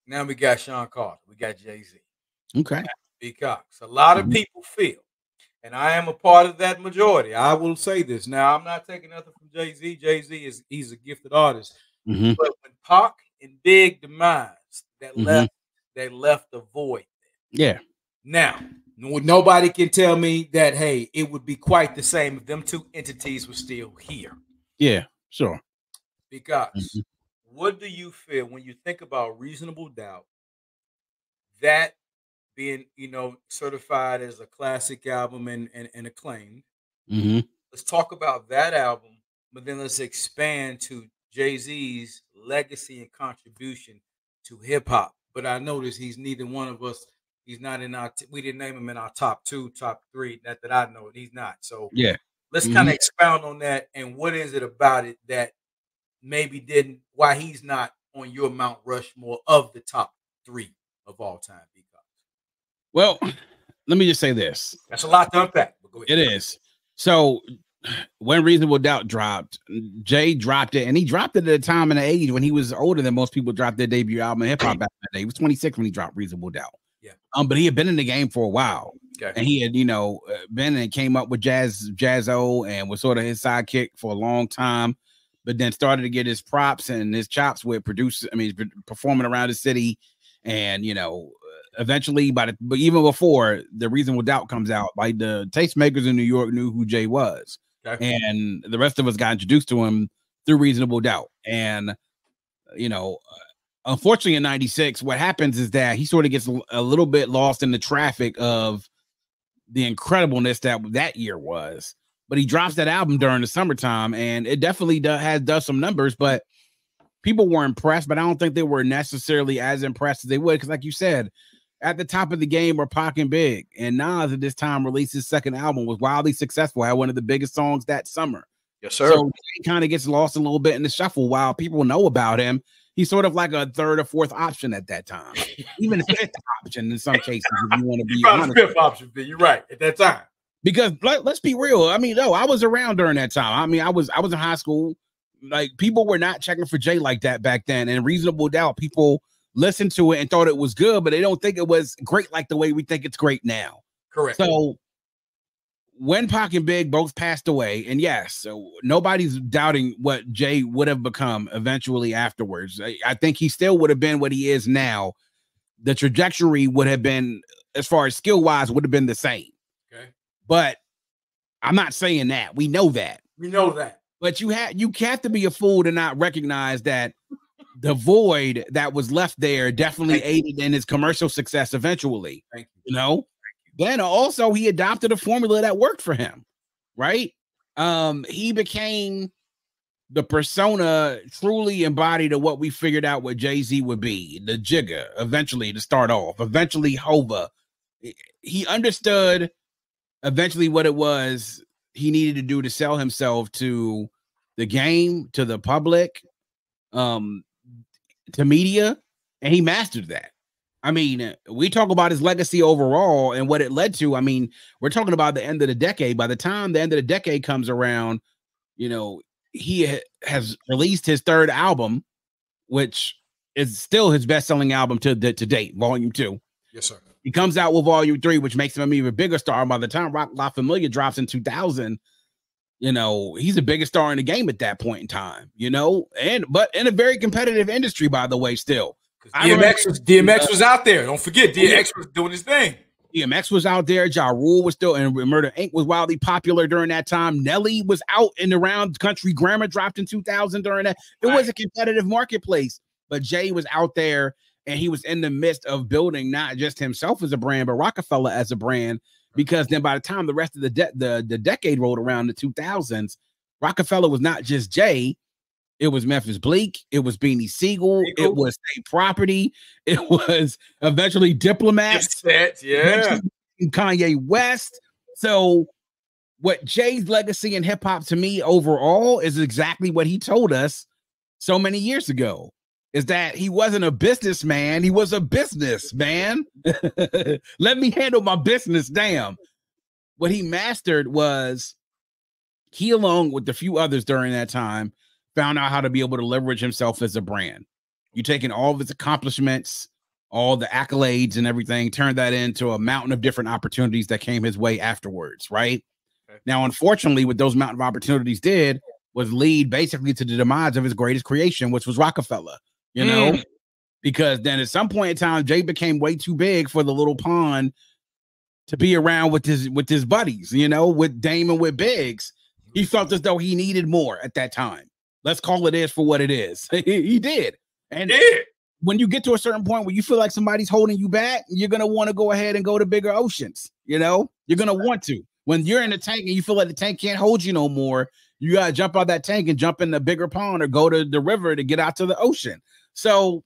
Now we got Sean Carter. We got Jay-Z. Okay. Because a lot of people feel, and I am a part of that majority. I will say this. Now, I'm not taking nothing from Jay-Z. Jay-Z he's a gifted artist. Mm-hmm. But when Pac and Big demise, they left a void there. Yeah. Now, nobody can tell me that, hey, it would be quite the same if them two entities were still here. Yeah, sure. Because what do you feel when you think about Reasonable Doubt, that being, certified as a classic album and acclaimed? Mm-hmm. Let's talk about that album, but then let's expand to Jay-Z's legacy and contribution to hip hop. But I noticed he's neither one of us. He's not in our. We didn't name him in our top 2, top 3. Not that I know. He's not. So yeah, let's kind of expound on that. And what is it about it that maybe didn't? Why he's not on your Mount Rushmore of the top 3 of all time? Because well, let me just say this. That's a lot to unpack. But go ahead. It is. So when Reasonable Doubt dropped, Jay dropped it, and he dropped it at a time and an age when he was older than most people dropped their debut album in hip hop back in the day. He was 26 when he dropped Reasonable Doubt. Yeah. But he had been in the game for a while. Okay. And he had, been and came up with Jazzo and was sort of his sidekick for a long time, but then started to get his props and his chops with performing around the city. And, eventually, but even before the Reasonable Doubt comes out, like the tastemakers in New York knew who Jay was. Okay. And the rest of us got introduced to him through Reasonable Doubt. And, unfortunately in 96, what happens is that he sort of gets a little bit lost in the traffic of the incredibleness that year was. But he drops that album during the summertime, and it definitely does some numbers, but people were impressed, but I don't think they were necessarily as impressed as they would. Because like you said, at the top of the game were Pac and Big, and Nas at this time released his second album, was wildly successful, had one of the biggest songs that summer. Yes, sir. So he kind of gets lost a little bit in the shuffle. While people know about him, he's sort of like a third or fourth option at that time, even a fifth option in some cases, if you want to be honest. Fifth option, you're right, at that time. Because let's be real. I mean, I was around during that time. I mean, I was in high school. Like, people were not checking for Jay like that back then. And Reasonable Doubt, people listened to it and thought it was good, but they don't think it was great like the way we think it's great now. Correct. So when Pac and Big both passed away, and yes, so nobody's doubting what Jay would have become eventually afterwards. I think he still would have been what he is now. The trajectory would have been, as far as skill-wise, would have been the same. Okay. But I'm not saying that. We know that. We know that. But you have to be a fool to not recognize that the void that was left there definitely aided in his commercial success eventually. Thank you. Then also he adopted a formula that worked for him, right? He became the persona truly embodied of what we figured out what Jay-Z would be, the Jigga, eventually to start off, eventually Hova. He understood eventually what it was he needed to do to sell himself to the game, to the public, to media, and he mastered that. I mean, we talk about his legacy overall and what it led to. I mean, we're talking about the end of the decade. By the time the end of the decade comes around, he has released his third album, which is still his best-selling album to date, Volume 2. Yes, sir. He comes out with Volume 3, which makes him an even bigger star. By the time Rock La Familia drops in 2000, he's the biggest star in the game at that point in time, but in a very competitive industry, by the way, still. DMX was out there. Don't forget, DMX was doing his thing. DMX was out there. Ja Rule was still, and Murder Inc. was wildly popular during that time. Nelly was out and around. Country Grammar dropped in 2000 during that. It was a competitive marketplace, but Jay was out there, and he was in the midst of building not just himself as a brand, but Rockefeller as a brand. Because then by the time the rest of the decade rolled around, the 2000s, Rockefeller was not just Jay. It was Memphis Bleak. It was Beanie Siegel. It was State Property. It was eventually Diplomats. Yeah. Kanye West. So what Jay's legacy in hip hop to me overall is exactly what he told us so many years ago, is that he wasn't a businessman. He was a businessman. Let me handle my business. Damn. What he mastered was he, along with a few others during that time, found out how to be able to leverage himself as a brand. You taking all of his accomplishments, all the accolades and everything, turned that into a mountain of different opportunities that came his way afterwards, right? Okay. Now, unfortunately, what those mountain of opportunities did was lead basically to the demise of his greatest creation, which was Rockefeller, you know, because then at some point in time, Jay became way too big for the little pond to be around with his buddies, you know, with Dame and with Biggs. He felt as though he needed more at that time. Let's call it is for what it is. He did. And when you get to a certain point where you feel like somebody's holding you back, you're going to want to go ahead and go to bigger oceans. You know, you're going to want to. When you're in the tank and you feel like the tank can't hold you no more, you got to jump out that tank and jump in the bigger pond or go to the river to get out to the ocean. So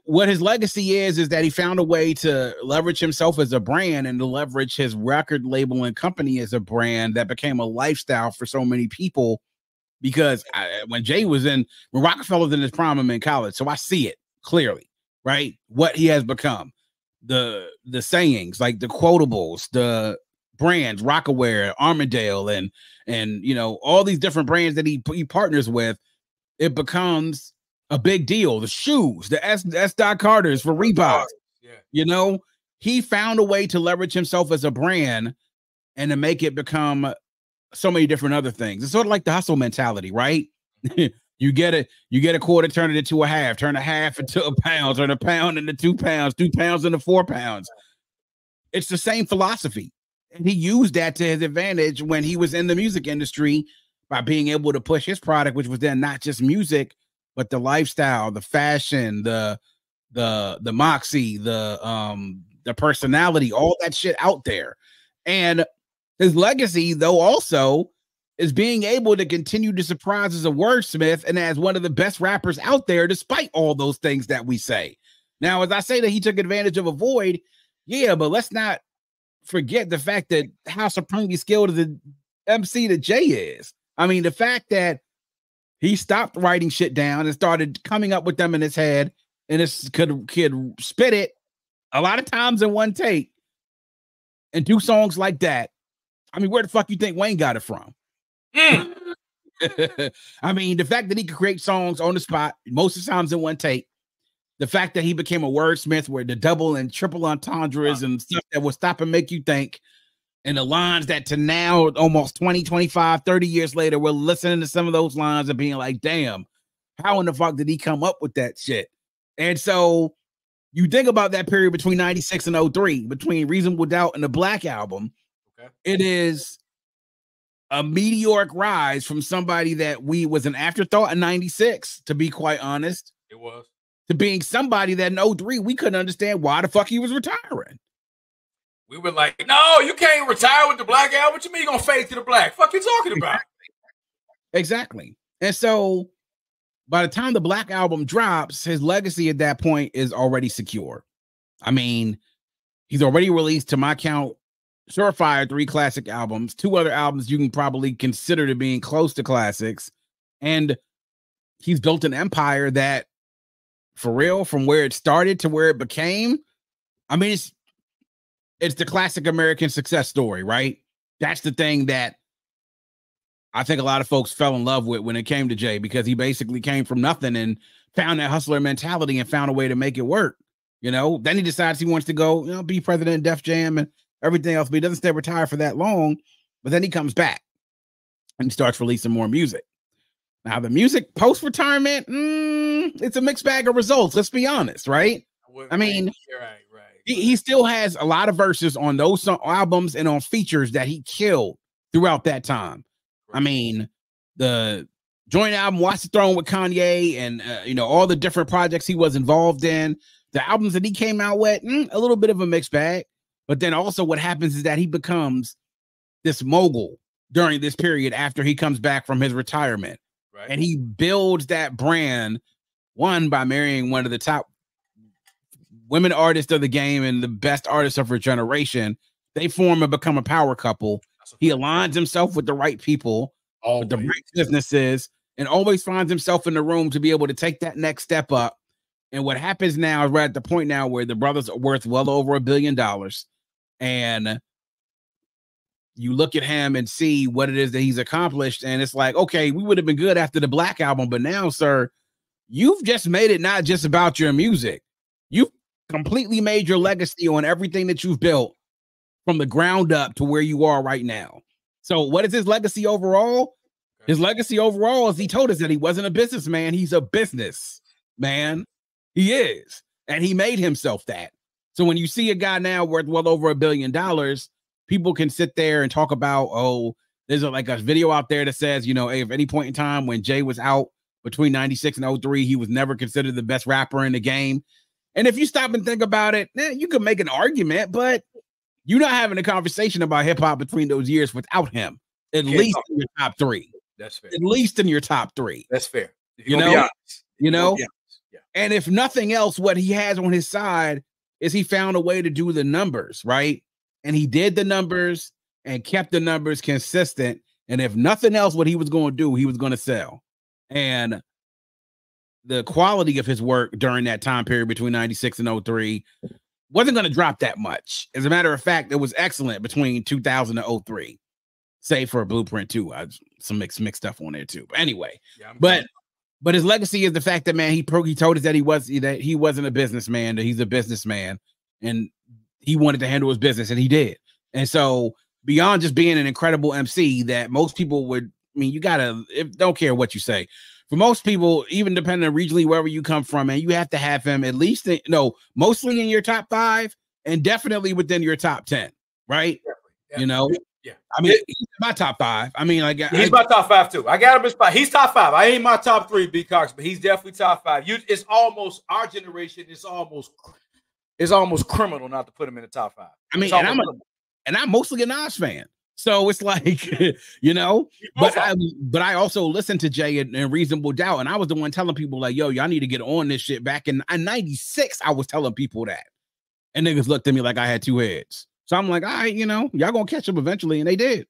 what his legacy is that he found a way to leverage himself as a brand and to leverage his record label and company as a brand that became a lifestyle for so many people. Because when Rockefeller was in his prime, I'm in college, so I see it clearly, right? What he has become, the sayings, like the quotables, the brands, Rockaware, Armadale, and you know, all these different brands that he partners with, it becomes a big deal. The shoes, the S. Carters for Reebok, you know, he found a way to leverage himself as a brand and to make it become so many different other things. It's sort of like the hustle mentality, right? You get a quarter, turn it into a half, turn a half into a pound, turn a pound into 2 pounds, 2 pounds into 4 pounds. It's the same philosophy. And he used that to his advantage when he was in the music industry by being able to push his product, which was then not just music, but the lifestyle, the fashion, the moxie, the personality, all that shit out there. And his legacy, though, also is being able to continue to surprise as a wordsmith and as one of the best rappers out there, despite all those things that we say. Now, as I say that he took advantage of a void, yeah, but let's not forget the fact that how supremely skilled the MC that Jay is. I mean, the fact that he stopped writing shit down and started coming up with them in his head, and this could spit it a lot of times in one take and do songs like that. I mean, where the fuck you think Wayne got it from? I mean, the fact that he could create songs on the spot most of the times in one take, the fact that he became a wordsmith where the double and triple entendres and stuff that will stop and make you think, and the lines that to now, almost 20, 25, 30 years later, we're listening to some of those lines and being like, damn, how in the fuck did he come up with that shit? And so you think about that period between 96 and 03, between Reasonable Doubt and the Black Album, it is a meteoric rise from somebody that was an afterthought in 96, to be quite honest. It was. To being somebody that in 03, we couldn't understand why the fuck he was retiring. We were like, no, you can't retire with the Black Album. What you mean you gonna fade to the black? Fuck you talking about? Exactly. And so by the time the Black Album drops, his legacy at that point is already secure. I mean, he's already released, to my count, surefire 3 classic albums, 2 other albums you can probably consider to being close to classics. And he's built an empire that, for real, from where it started to where it became, I mean, it's the classic American success story, right? That's the thing that I think a lot of folks fell in love with when it came to Jay, because he basically came from nothing and found that hustler mentality and found a way to make it work. You know, then he decides he wants to go, you know, be president of Def Jam and everything else, but he doesn't stay retired for that long. But then he comes back and starts releasing more music. Now, the music post-retirement, it's a mixed bag of results. Let's be honest, right? I mean, right. He still has a lot of verses on those albums and on features that he killed throughout that time. Right. I mean, the joint album Watch the Throne with Kanye and, you know, all the different projects he was involved in, the albums that he came out with, a little bit of a mixed bag. But then also what happens is that he becomes this mogul during this period after he comes back from his retirement. Right. And he builds that brand, one, by marrying one of the top women artists of the game and the best artists of her generation. They form and become a power couple. He aligns himself with the right people, with the right businesses, and always finds himself in the room to be able to take that next step up. And what happens now is we're at the point now where the brothers are worth well over $1 billion. And you look at him and see what it is that he's accomplished. And it's like, okay, we would have been good after the Black Album, but now, sir, you've just made it not just about your music. You've completely made your legacy on everything that you've built from the ground up to where you are right now. So what is his legacy overall? His legacy overall is he told us that he wasn't a businessman. He's a business man. He is. And he made himself that. So when you see a guy now worth well over $1 billion, people can sit there and talk about, oh, there's like a video out there that says, you know, hey, at any point in time when Jay was out between 96 and 03, he was never considered the best rapper in the game. And if you stop and think about it, you could make an argument, but you're not having a conversation about hip hop between those years without him, at least in your top three. That's fair. At least in your top three. That's fair. You know, yeah. And if nothing else, what he has on his side is he found a way to do the numbers, right? And he did the numbers and kept the numbers consistent. And if nothing else, what he was going to do, he was going to sell. And the quality of his work during that time period between 96 and 03 wasn't going to drop that much. As a matter of fact, it was excellent between 2000 and 03. Save for a Blueprint too. Some mixed stuff on there too. But anyway, but his legacy is the fact that, man, he told us that he wasn't a businessman, that he's a businessman, and he wanted to handle his business, and he did. And so beyond just being an incredible MC that most people would, I mean, you gotta, don't care what you say. For most people, even depending on regionally, wherever you come from, and you have to have him at least, mostly in your top 5 and definitely within your top 10, right? Definitely. You know? Yeah. I mean, he's my top 5. I mean, like he's my top 5 too. I got him in spot. He's top 5. I ain't my top 3, B Cox, but he's definitely top 5. It's almost our generation. It's almost criminal not to put him in the top 5. I mean, I'm mostly a Nas fan, so it's like, you know. But I also listened to Jay in Reasonable Doubt, and I was the one telling people like, "Yo, y'all need to get on this shit." Back in '96, I was telling people that, and niggas looked at me like I had 2 heads. So I'm like, all right, y'all gonna catch him eventually, and they did.